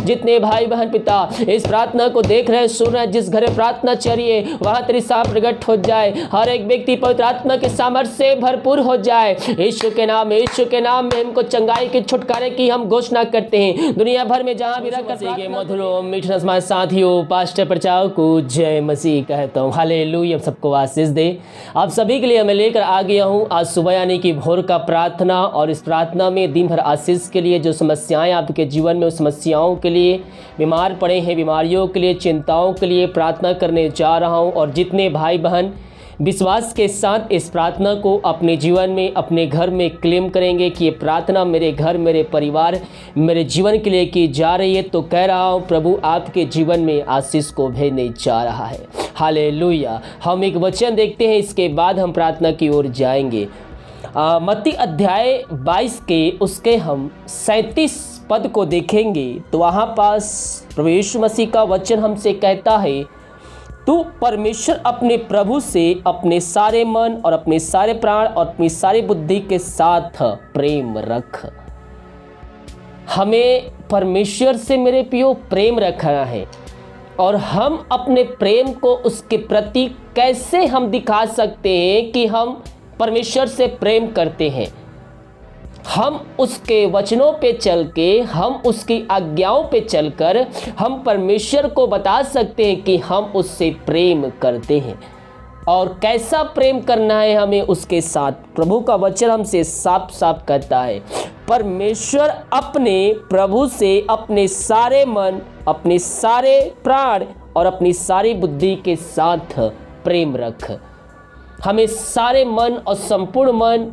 जितने भाई बहन पिता इस प्रार्थना को देख रहे हैं, सुन रहे हैं, जिस घर में प्रार्थना चल रही है वहां तेरी साफ प्रकट हो जाए। हर एक व्यक्ति पवित्र आत्मा के सामर्थ्य से भरपूर हो जाए। यीशु के नाम में हमको चंगाई के छुटकारे की हम घोषणा करते हैं। दुनिया भर में जहां भी रहकर मधुर मीठे समाज साथियों, पास्टर प्रचारक को जय मसीह कहता हूँ। हालेलुया, सबको आशीष दे। आप सभी के लिए मैं लेकर आ गया हूँ आज सुबह यानी कि भोर का प्रार्थना, और इस प्रार्थना में दिन भर आशीष के लिए, जो समस्याएं आपके जीवन में, उस समस्याओं के लिए, बीमार पड़े हैं बीमारियों के लिए, चिंताओं के लिए प्रार्थना करने जा रहा हूँ। और जितने भाई बहन विश्वास के साथ इस प्रार्थना को अपने जीवन में, अपने घर में क्लेम करेंगे कि ये प्रार्थना मेरे घर, मेरे परिवार, मेरे जीवन के लिए की जा रही है, तो कह रहा हूँ प्रभु आपके जीवन में आशीष को भेजने जा रहा है। हालेलुया। हम एक वचन देखते हैं, इसके बाद हम प्रार्थना की ओर जाएंगे। मत्ती अध्याय 22 के उसके हम 37 पद को देखेंगे तो वहाँ पास प्रभु यीशु मसीह का वचन हमसे कहता है, तू परमेश्वर अपने प्रभु से अपने सारे मन और अपने सारे प्राण और अपनी सारी बुद्धि के साथ प्रेम रख। हमें परमेश्वर से मेरे प्रियो प्रेम रखना है, और हम अपने प्रेम को उसके प्रति कैसे हम दिखा सकते हैं कि हम परमेश्वर से प्रेम करते हैं। हम उसके वचनों पे चल के, हम उसकी आज्ञाओं पे चलकर हम परमेश्वर को बता सकते हैं कि हम उससे प्रेम करते हैं। और कैसा प्रेम करना है हमें उसके साथ, प्रभु का वचन हमसे साफ साफ कहता है, परमेश्वर अपने प्रभु से अपने सारे मन, अपने सारे प्राण और अपनी सारी बुद्धि के साथ प्रेम रख। हमें सारे मन और संपूर्ण मन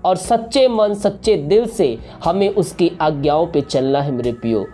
और सच्चे मन, सच्चे दिल से हमें उसकी आज्ञाओं पे चलना है मेरे प्रियो।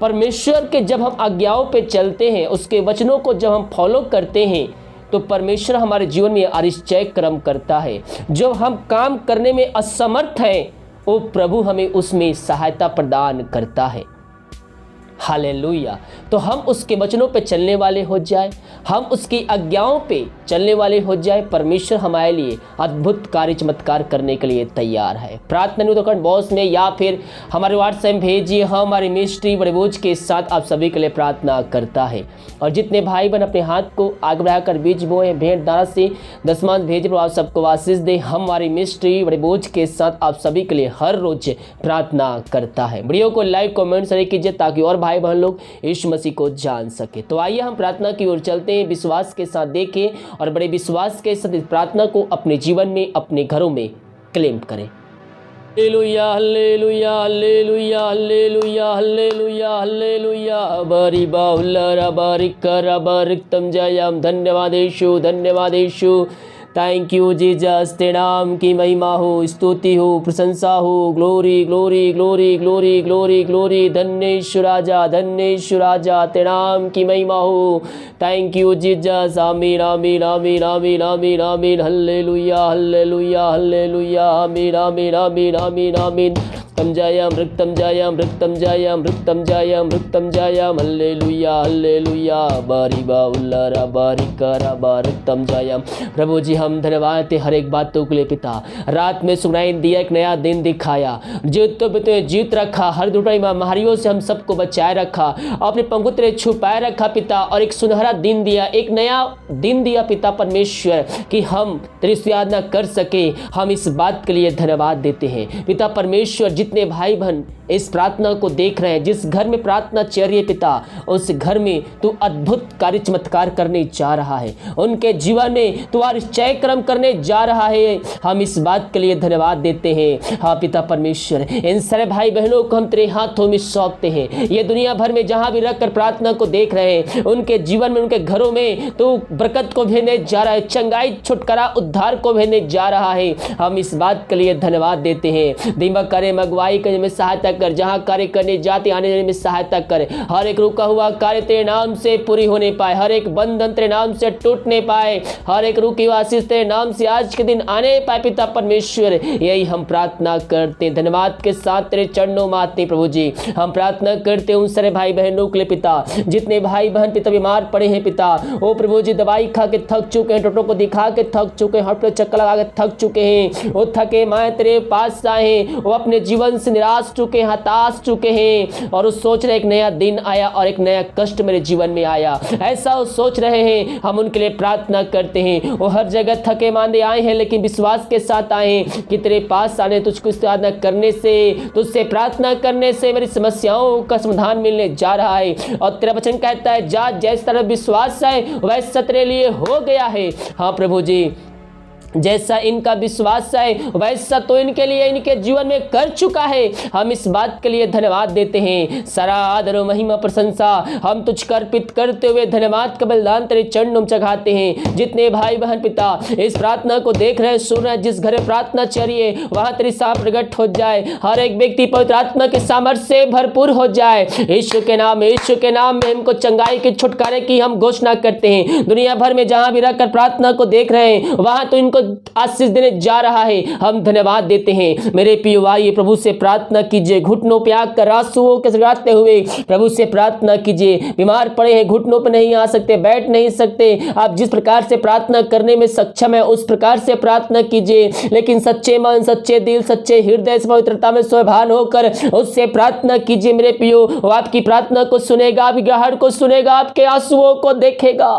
परमेश्वर के जब हम आज्ञाओं पे चलते हैं, उसके वचनों को जब हम फॉलो करते हैं, तो परमेश्वर हमारे जीवन में आश्चर्य कर्म करता है। जो हम काम करने में असमर्थ हैं, वो प्रभु हमें उसमें सहायता प्रदान करता है। हालेलुया। तो हम उसके वचनों पे चलने वाले हो जाए, हम उसकी आज्ञाओं पे चलने वाले हो जाए। परमेश्वर हमारे लिए अद्भुत कार्य चमत्कार करने के लिए तैयार है। प्रार्थना निवेदन बॉक्स में या फिर हमारे व्हाट्सएप भेजिए, हम हमारी मिनिस्ट्री बड़े बोझ के साथ आप सभी के लिए प्रार्थना करता है। और जितने भाई बहन अपने हाथ को आगे बढ़ाकर बीज बोए, भेंट दारा से दशमांश भेज, आप सबको आशीष दे। हम हमारी मिनिस्ट्री बड़े बोझ के साथ आप सभी के लिए हर रोज प्रार्थना करता है। वीडियो को लाइक कमेंट शेयर कीजिए ताकि और भाई बहन लोग यीशु मसीह को जान सके। तो आइए हम प्रार्थना की ओर चलते हैं, विश्वास के साथ देखें और बड़े विश्वास के साथ इस प्रार्थना को अपने जीवन में, अपने घरों में क्लेम करें। Hallelujah hallelujah hallelujah hallelujah hallelujah hallelujah. बरी बाहुल्ला बारिक कर बारिक तम जयम। धन्यवाद यीशु, धन्यवाद यीशु। Thank you Jesus. तेरे नाम की महिमा हो, स्तुति हो, प्रशंसा हो। Glory glory glory glory glory glory. धन्य यीशु राजा, धन्य यीशु राजा, तेरे नाम की महिमा हो। Thank you Jesus. आमीन आमीन आमीन आमीन आमीन आमीन। Hallelujah hallelujah hallelujah. आमीन आमीन आमीन आमीन आमीन। तम जयम रक्तम जयम रक्तम जयम रक्तम जयम रक्तम जयम। Hallelujah hallelujah. बारी बाउल्ला बारी करा बारक्तम जयम। प्रभु जी हम धन्यवाद थे हर एक बातों के लिए पिता। रात में सुनाई दिया, एक नया दिन दिखाया, जीत रखा, हर दुर्घटना महामारियों से हम सबको बचाए रखा, अपने पंखों तेरे छुपाए रखा पिता, और एक सुनहरा दिन दिया, एक नया दिन दिया पिता परमेश्वर कि हम तेरी आराधना कर सके। हम इस बात के लिए धन्यवाद देते हैं पिता परमेश्वर। जितने भाई बहन इस प्रार्थना को देख रहे हैं, जिस घर में प्रार्थना चल रही है पिता, उस घर में तू अद्भुत कार्य चमत्कार करने जा रहा है, उनके जीवन में तू आश्चर्य कर्म करने जा रहा है। हम इस बात के लिए धन्यवाद देते हैं। हाँ पिता परमेश्वर, इन सारे भाई बहनों को हम तेरे हाथों में सौंपते हैं। ये दुनिया भर में जहां भी रखकर प्रार्थना को देख रहे हैं, उनके जीवन में, उनके घरों में तू बरकत को भेजने जा रहा है, चंगाई छुटकारा उद्धार को भेजने जा रहा है। हम इस बात के लिए धन्यवाद देते हैं। दिमाग करे मगवाई करने में सहायता कर, जहां कार्य करने जाते आने जाने में सहायता कर। हर एक रुका हुआ कार्य तेरे नाम से पूरी होने पाए, हर एक बंधन तेरे नाम से टूटने पाए, हर एक रुकी हुआ आशीष तेरे नाम से आज के दिन आने पाए पिता परमेश्वर। यही हम प्रार्थना करते हैं, धन्यवाद के साथ तेरे चरणों में आते प्रभु जी। हम प्रार्थना करते हैं उन सारे भाई बहनों के लिए पिता, जितने भाई बहन पिता बीमार पड़े हैं पिता, ओ प्रभु जी दवाई खा के थक चुके हैं, डॉक्टरों को दिखा के थक चुके हैं, हॉस्पिटल चक्कर लगा के थक चुके हैं, वो थके माए तेरे पास आए, वो अपने जीवन जीवन से निराश चुके हैं, हताश चुके हैं और उस सोच रहे एक नया दिन आया और एक नया कष्ट मेरे जीवन में आया, ऐसा वो सोच रहे हैं, हम उनके लिए प्रार्थना करते हैं। वो हर जगह थके मांदे आए हैं लेकिन विश्वास के साथ आए हैं कि तेरे पास आने, तुझको इस्तेमाल करने से, तुझसे प्रार्थना करने से मेरी समस्याओं का समाधान मिलने जा रहा है। और तेरा वचन कहता है जा, जैसा तरह विश्वास है वैसा तेरे लिए हो गया है। हाँ प्रभु जी, जैसा इनका विश्वास है वैसा तो इनके लिए, इनके जीवन में कर चुका है। हम इस बात के लिए धन्यवाद देते हैं। सारा आदर और महिमा प्रशंसा हम तुझ को अर्पित करते हुए धन्यवाद का बलिदान तेरे चरणों में चढ़ाते हैं। जितने भाई बहन पिता इस प्रार्थना को देख रहे हैं, सुन रहे हैं, जिस घर में प्रार्थना चाहिए वहाँ तेरी साफ प्रकट हो जाए। हर एक व्यक्ति पवित्र आत्मा के सामर्थ्य से भरपूर हो जाए। यीशु के नाम में हमको चंगाई के छुटकारे की हम घोषणा करते हैं। दुनिया भर में जहाँ भी रहकर प्रार्थना को देख रहे हैं वहाँ तो इनको आशीष देने जा रहा है। हम धन्यवाद देते हैं। मेरे प्रिय भाई, प्रभु से प्रार्थना कीजिए, घुटनों पे आकर आंसुओं के सगाते हुए प्रभु से प्रार्थना कीजिए। बीमार पड़े हैं, घुटनों पे नहीं आ सकते, बैठ नहीं सकते, आप जिस प्रकार से प्रार्थना करने में सक्षम है उस प्रकार से प्रार्थना कीजिए, लेकिन सच्चे मन, सच्चे दिल, सच्चे हृदय से पवित्रता में स्वभान होकर उससे प्रार्थना कीजिए। मेरे प्रियो, वो आपकी प्रार्थना को सुनेगा, आपकी गहराई को सुनेगा, आपके आंसुओं को देखेगा।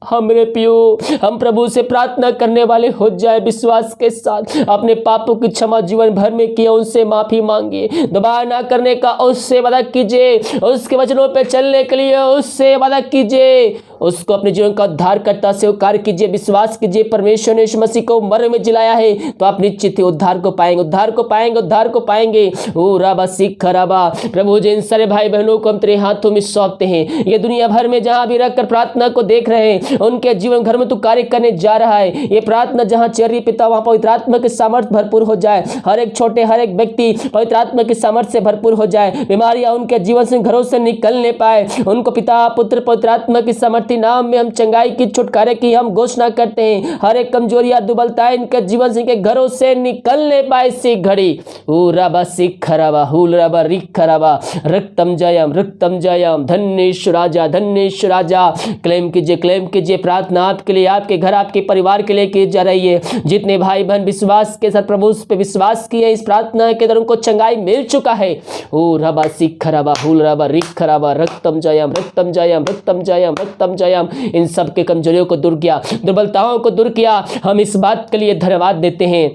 हम मेरे पियो, हम प्रभु से प्रार्थना करने वाले हो जाए विश्वास के साथ। अपने पापों की क्षमा जीवन भर में किया उनसे माफी मांगिए, दोबारा ना करने का उससे वादा कीजिए, उसके वचनों पे चलने के लिए उससे वादा कीजिए, उसको अपने जीवन का उद्धारकर्ता से स्वीकार कीजिए, विश्वास कीजिए परमेश्वर ने यीशु मसीह को मर में जिलाया है तो आप निश्चित ही उद्धार को पाएंगे, उद्धार को पाएंगे, उद्धार को पाएंगे। ओ राबा सिख राबा, प्रभु जी इन सारे भाई बहनों को हम तेरे हाथों में सौंपते हैं। ये दुनिया भर में जहां भी रहकर प्रार्थना को देख रहे हैं उनके जीवन घर में तू कार्य करने जा रहा है। ये प्रार्थना जहां चल रही पिता वहां पवित्र आत्मा के सामर्थ्य भरपूर हो जाए। हर एक छोटे, हर एक व्यक्ति पवित्र आत्मा के सामर्थ्य से भरपूर हो जाए। बीमारियां उनके जीवन से, घरों से निकलने पाए। उनको पिता, पुत्र, पवित्र आत्मा की सामर्थ्य नाम में हम चंगाई की, छुटकारे की हम घोषणा करते हैं। हर एक कमजोरियां, दुर्बलताएं इनके जीवन से, इनके घरों से निकलने पाए इसी घड़ी। ओ रबा सिख रबा हुल रबा रिख रबा रक्तम जयम धन्येश्वर राजा, धन्येश्वर राजा। क्लेम कीजिए, क्लेम कीजिए। प्रार्थना आपके लिए, आपके घर, आपके परिवार के लिए की जा रही है। जितने भाई बहन विश्वास के साथ प्रभु उस पे विश्वास किए, इस प्रार्थना के द्वारा उनको चंगाई मिल चुका है। ओ रबा सिख रबा हुल रबा रिख रबा रक्तम जयम, रक्तम जयम, रक्तम जयम, रक्तम जयम। इन सब के कमजोरियों को दूर किया, दुर्बलताओं को दूर किया। हम इस बात के लिए धन्यवाद देते हैं।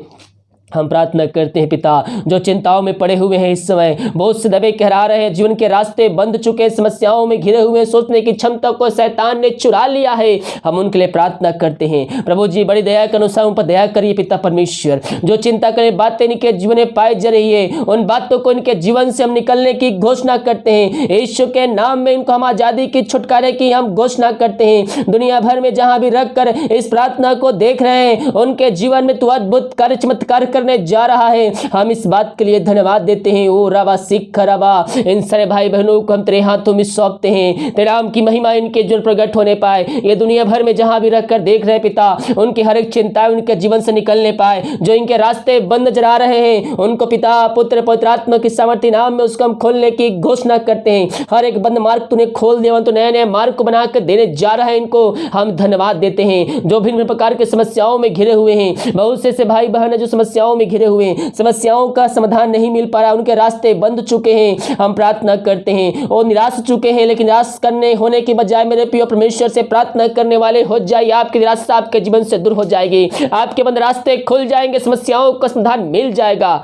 हम प्रार्थना करते हैं पिता, जो चिंताओं में पड़े हुए हैं, इस समय बहुत से दबे कहरा रहे हैं, जीवन के रास्ते बंद चुके, समस्याओं में घिरे हुए, सोचने की क्षमता को शैतान ने चुरा लिया है, हम उनके लिए प्रार्थना करते हैं। प्रभु जी बड़ी दया के अनुसार उन पर दया करिए पिता परमेश्वर। जो चिंता करे बातें इनके जीवन में पाई जा रही है, उन बातों को इनके जीवन से हम निकलने की घोषणा करते हैं। यीशु के नाम में इनको हम आजादी की, छुटकारे की हम घोषणा करते हैं। दुनिया भर में जहां भी रखकर इस प्रार्थना को देख रहे हैं उनके जीवन में तू अद्भुत कार्य, चमत्कार करने जा रहा है। हम इस बात के लिए धन्यवाद देते हैं। ओ रबा सिख रबा, इन सारे भाई बहनों को हम तेरे हाथों में सौंपते हैं। तेरे नाम की महिमा इनके जीवन प्रकट होने पाए। ये दुनिया भर में जहां भी रखकर देख रहे पिता, उनकी हर एक चिंताएं उनके जीवन से निकलने पाए। जो इनके रास्ते बंद नजर आ रहे हैं उनको पिता, पुत्र, पवित्र आत्मा की सामर्थ्य नाम में उसको हम खोलने की घोषणा करते हैं। हर एक बंद मार्ग तूने खोल दिया, तो नए नए मार्ग को बना कर देने जा रहा है। इनको हम धन्यवाद देते हैं। जो भिन्न प्रकार के समस्याओं में घिरे हुए हैं, बहुत से भाई बहन है जो समस्याओं में घिरे हुए, समस्याओं का समाधान नहीं मिल पा रहा, उनके रास्ते बंद चुके हैं। हम प्रार्थना करते हैं। वो निराश चुके हैं, लेकिन निराश करने होने की बजाय मेरे प्रिय परमेश्वर से प्रार्थना करने वाले हो जाइए। आपकी निराशा आपके जीवन से दूर हो जाएगी, आपके बंद रास्ते खुल जाएंगे, समस्याओं का समाधान मिल जाएगा।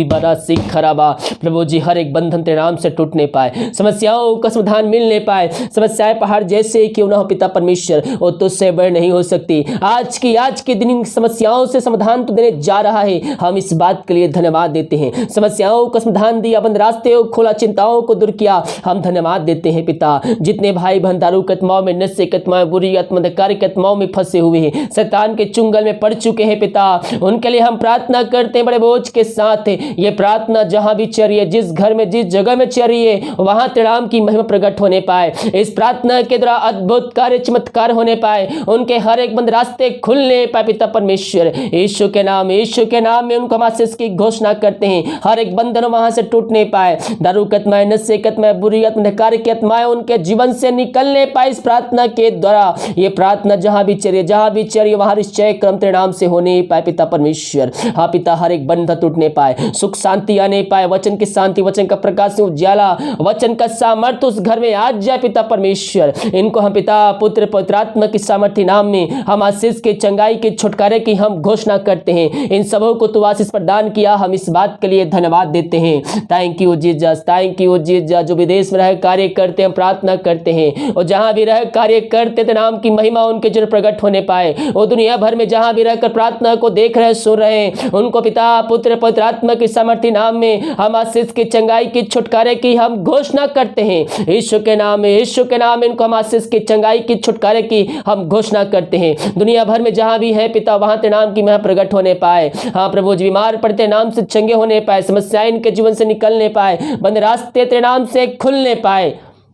बड़ा सिख खराबा, प्रभु जी हर एक बंधन तेरे नाम से टूटने पाए, समस्याओं का समाधान मिलने पाए। समस्याएं पहाड़ जैसे क्यों ना हो पिता परमेश्वर, वो तुझसे बड़े नहीं हो सकती। आज के दिन समस्याओं से समाधान तो देने जा रहा है। हम इस बात के लिए धन्यवाद देते हैं। समस्याओं का समाधान दिया, बंद रास्ते को खोला, चिंताओं को दूर किया। हम धन्यवाद देते हैं पिता। जितने भाई बहन दारू के आत्माओं में, नशे के आत्माओं, बुरी आत्मा, अंधकार के आत्माओं में फंसे हुए हैं, शैतान के चुंगल में पड़ चुके हैं पिता, उनके लिए हम प्रार्थना करते हैं बड़े बोझ के साथ। ये प्रार्थना जहां भी चल रही है, जिस घर में, जिस जगह में चल रही है, वहां तेरे नाम की महिमा प्रकट होने पाए। इस प्रार्थना के द्वारा अद्भुत कार्य, चमत्कार होने पाए, उनके हर एक बंद रास्ते खुलने पाए पिता परमेश्वर। यीशु के नाम में उनको हम आशीष की घोषणा करते हैं। हर एक बंधन वहां से टूटने पाए, दारू की आत्माएं, नशे की आत्माएं, बुरी आत्मा, अंधकार की आत्माएं उनके जीवन से निकलने पाए इस प्रार्थना के द्वारा। ये प्रार्थना जहां भी चलिए वहां निश्चय क्रम तेरे नाम से होने पाए पिता परमेश्वर। हाँ पिता, हर एक बंधन टूटने पाए, सुख शांति आने पाए, वचन की शांति, वचन का प्रकाश उज्याला, वचन का सामर्थ्य उस घर में आज जाए पिता परमेश्वर। इनको हम पिता पुत्र पवित्रात्मा की सामर्थ्य नाम में हम आशीष के, चंगाई के, छुटकारे की हम घोषणा करते हैं। इन सबों को तू आशीष प्रदान किया, हम इस बात के लिए धन्यवाद देते हैं। Thank you Jesus, thank you Jesus. जो विदेश में रह कार्य करते हैं, प्रार्थना करते हैं, और जहां भी रह कार्य करते थे, नाम की महिमा उनके जन प्रकट होने पाए। वो दुनिया भर में जहां भी रहकर प्रार्थना को देख रहे, सुन रहे हैं, उनको पिता पुत्र पवित्र आत्मा की सामर्थ्य नाम में हम आशीष की, चंगाई की, छुटकारे की हम घोषणा करते हैं। यीशु के नाम में, यीशु के नाम में इनको हम आशीष की, चंगाई की, छुटकारे की हम घोषणा करते हैं। दुनिया भर में जहां भी है पिता, वहां तेरे नाम की महिमा प्रकट होने पाए। हाँ प्रभु जी, बीमार पड़ते नाम से चंगे होने पाए, समस्याएं इनके जीवन से निकलने पाए, बंद रास्ते तेरे नाम से खुलने पाए।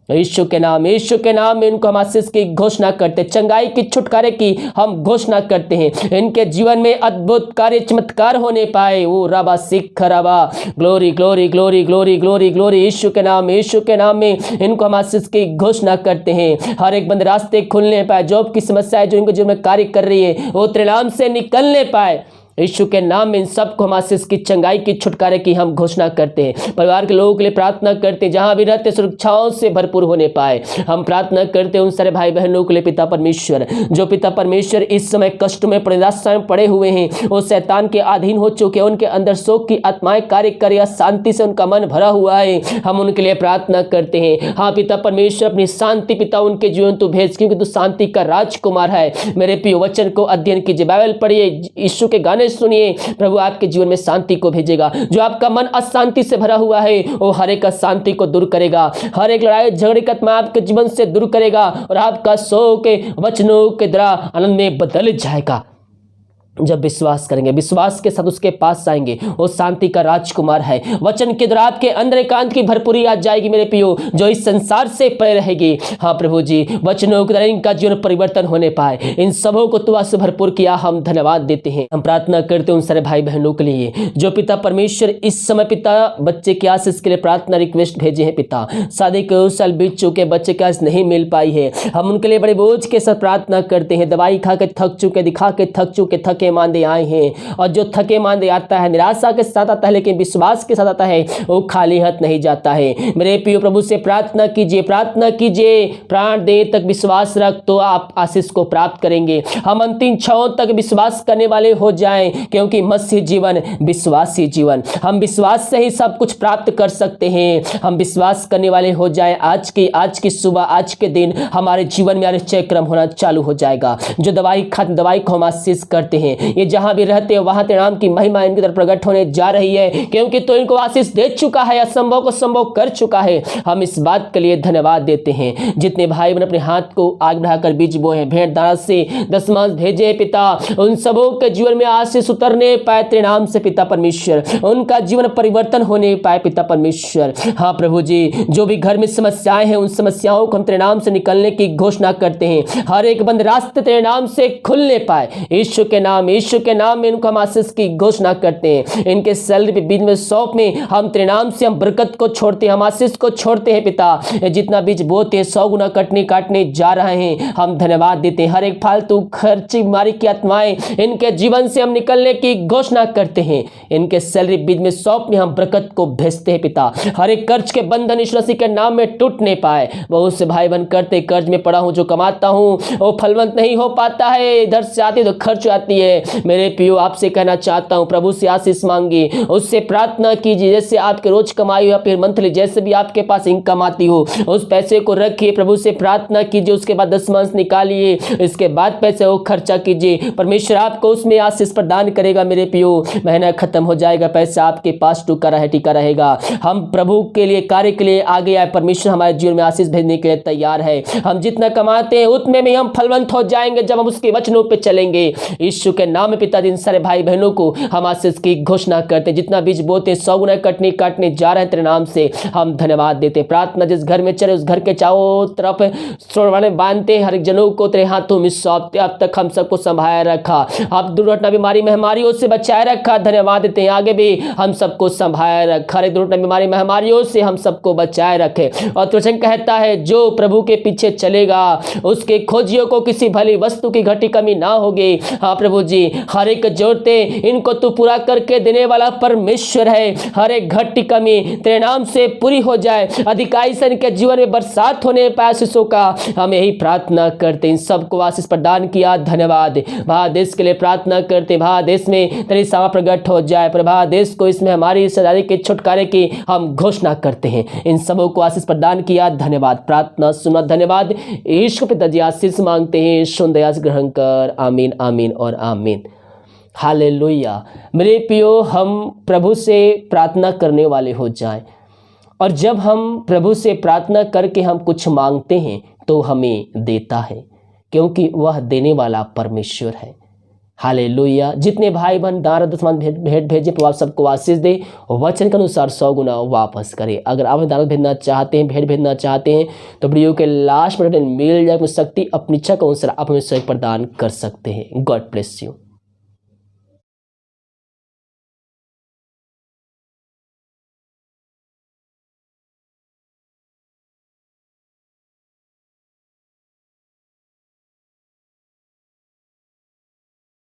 यीशु के नाम, यीशु के नाम में इनको हम आशीष की घोषणा करते, चंगाई की, छुटकारे की हम घोषणा करते हैं। इनके जीवन में अद्भुत कार्य, चमत्कार होने पाए। वो रबा सिख रबा, glory glory glory glory glory glory. यीशु के नाम, यीशु के नाम में इनको हम आशीष की घोषणा करते हैं। हर एक बंद रास्ते खुलने पाए, जॉब की समस्याएं जो इनके जीवन में कार्य कर रही है वो तेरे नाम से निकलने पाए। यीशु के नाम में इन सबको हम आशीष की, चंगाई की, छुटकारे की हम घोषणा करते हैं। परिवार के लोगों के लिए प्रार्थना करते हैं, जहां भी रहते सुरक्षाओं से भरपूर होने पाए। हम प्रार्थना करते हैं उन सारे भाई बहनों के लिए पिता परमेश्वर, जो पिता परमेश्वर इस समय कष्ट में, निराशा में पड़े हुए हैं, वो शैतान के अधीन हो चुके हैं, उनके अंदर शोक की आत्माएं कार्य कर, या शांति से उनका मन भरा हुआ है। हम उनके लिए प्रार्थना करते हैं। हाँ पिता परमेश्वर, अपनी शांति पिता उनके जीवन तू भेज, क्योंकि तू शांति का राजकुमार है। मेरे प्रिय वचन को अध्ययन कीजिए, बाइबल पढ़िए, यीशु के गाने सुनिए, प्रभु आपके जीवन में शांति को भेजेगा। जो आपका मन अशांति से भरा हुआ है वो हर एक अशांति को दूर करेगा, हर एक लड़ाई झगड़े का आत्मा आपके जीवन से दूर करेगा, और आपका शोक वचनों के द्वारा आनंद में बदल जाएगा। जब विश्वास करेंगे, विश्वास के साथ उसके पास जाएंगे, वो शांति का राजकुमार है। वचन के द्वारा आपके अंदर एकांत की भरपूरी आ जाएगी मेरे प्रियो, जो इस संसार से परे रहेगी। हाँ प्रभु जी, वचनों के द्वारा इनका जीवन परिवर्तन होने पाए। इन सबों को तू आज से भरपूर किया, हम धन्यवाद देते हैं। हम प्रार्थना करते हैं उन सारे भाई बहनों के लिए जो पिता परमेश्वर इस समय पिता बच्चे के आशीष के लिए प्रार्थना रिक्वेस्ट भेजे हैं। पिता शादी के उस साल बीत चुके, बच्चे के आशीष नहीं मिल पाई है, हम उनके लिए बड़े बोझ के साथ प्रार्थना करते हैं। दवाई खा के थक चुके, दिखा के थक चुके, थके मांदे आए हैं, और जो थके मांदे आता है निराशा के साथ आता है, लेकिन विश्वास के साथ आता है, वो खाली हाथ नहीं जाता है। मेरे प्रिय प्रभु से प्रार्थना कीजिए, प्रार्थना कीजिए, प्राण दे तक विश्वास रख तो आप आशीष को प्राप्त करेंगे। हम अंतिम क्षणों तक विश्वास करने वाले हो जाएं, क्योंकि मसीह जीवन विश्वासी जीवन, हम विश्वास से ही सब कुछ प्राप्त कर सकते हैं। हम विश्वास करने वाले हो जाएं, आज की सुबह, आज के दिन हमारे जीवन में आश्चर्य क्रम होना चालू हो जाएगा। जो दवाई को हम आशीष करते हैं, ये जहां भी रहते हैं वहां तेरे नाम की महिमा इनकी तरफ प्रकट होने जा रही है, क्योंकि तो इनको आशीष दे चुका है, असंभव को संभव कर चुका है। हम इस बात के लिए धन्यवाद देते हैं। जितने भाई बहन अपने हाथ को आग बढ़ाकर बीज बोए हैं, भेंट दान से दशमांश भेजे पिता, उन सबों के जीवन में आशीष उतरने पाए तेरे नाम से पिता परमेश्वर, उनका जीवन परिवर्तन होने पाए पिता परमेश्वर। हाँ प्रभु जी, जो भी घर में समस्याएं हैं, उन समस्याओं को हम तेरे नाम से निकलने की घोषणा करते हैं। हर एक बंद रास्ते तेरे नाम से खुलने पाए, यीशु के नाम, यीशु के नाम में इनको हम आशीष की घोषणा करते हैं। इनके सैलरी पे, बीज में, शॉप में हम तेरे नाम से हम बरकत को छोड़ते हैं, हम आशीष को छोड़ते हैं पिता। जितना बीज बोते 100 गुना काटने जा रहे हैं, हम धन्यवाद देते हैं। हर एक फालतू खर्ची, बीमारी की आत्माएं इनके जीवन से हम निकलने की घोषणा करते हैं। इनके सैलरी, बीज में, शॉप में हम बरकत को भेजते हैं पिता। हर एक कर्ज के बंधन यीशु मसीह के नाम में टूटने पाए। बहुत से भाई बहन करते कर्ज में पड़ा हूं, जो कमाता हूं वो फलवंत नहीं हो पाता है, इधर से आती तो खर्च आती है। मेरे पियो आपसे कहना चाहता हूं, प्रभु से आशीष मांगिए, उससे प्रार्थना कीजिए। जैसे आपके रोज कमाई या फिर मंथली जैसे भी आपके पास इनकम आती हो, उस पैसे को रखिए, प्रभु से प्रार्थना कीजिए, उसके बाद दशमांश निकालिए, इसके बाद पैसे वो खर्चा कीजिए। परमेश्वर आपको उसमें आशीष प्रदान करेगा। मेरे पियो, महीना खत्म हो जाएगा, पैसा आपके पास टिका रहेगा। हम प्रभु के लिए, कार्य के लिए आगे आए, परमेश्वर हमारे जीवन में आशीष भेजने के लिए तैयार है। हम जितना कमाते हैं उतने में हम फलवंत हो जाएंगे जब हम उसके वचनों पे चलेंगे। यीशु के नाम में पिता, इन सारे भाई बहनों को हम आशीष की घोषणा करते, जितना बीज बोते 100 गुना काटने जा रहे हैं तेरे नाम से हम धन्यवाद देते। प्रार्थना जिस घर में चले, उस घर के चारों तरफ सोने बांधते, हर एक जनों को तेरे हाथों में सौंपते। अब तक हम सबको संभाया रखा, अब दुर्घटना, बीमारी, महामारियों से बचाए रखा, धन्यवाद देते हैं। आगे भी हम सबको संभाया रखा, हर एक दुर्घटना, बीमारी, महामारियों से हम सबको बचाए रखे। और वचन कहता है, जो प्रभु के पीछे चलेगा उसके खोजियों को किसी भली वस्तु की घटी कमी ना होगी। हाँ प्रभु खोजी, हर एक जरूरतें इनको तू पूरा करके देने वाला परमेश्वर है। हर एक घटी कमी तेरे नाम से पूरी हो जाए। अधिकारी सन के जीवन में बरसात होने पाए आशीषों का हम यही प्रार्थना करते। इन सबको आशीष प्रदान किया, धन्यवाद। भारत देश के लिए प्रार्थना करते, भारत देश में तेरी सेवा प्रकट हो जाए। पर भारत देश को इसमें हमारी सजादी के छुटकारे की हम घोषणा करते हैं। इन सबों को आशीष प्रदान किया, धन्यवाद। प्रार्थना सुना, धन्यवाद। ईश्वर पिताजी आशीष मांगते हैं, सुन दया से ग्रहण कर। आमीन, आमीन और आमीन। हालेलुया। मेरे प्रियो, हम प्रभु से प्रार्थना करने वाले हो जाएं, और जब हम प्रभु से प्रार्थना करके हम कुछ मांगते हैं तो हमें देता है, क्योंकि वह देने वाला परमेश्वर है। हालेलुया। जितने भाई बहन दान दशमान भेंट भेजे, प्रभु आप सबको आशीष दे, वचन के अनुसार 100 गुना वापस करे। अगर आप दान भेजना चाहते हैं, भेंट भेजना चाहते हैं, तो वीडियो के लास्ट में मिल जाए शक्ति, अपनी इच्छा के अनुसार आप हमें सहयोग प्रदान कर सकते हैं। God bless you.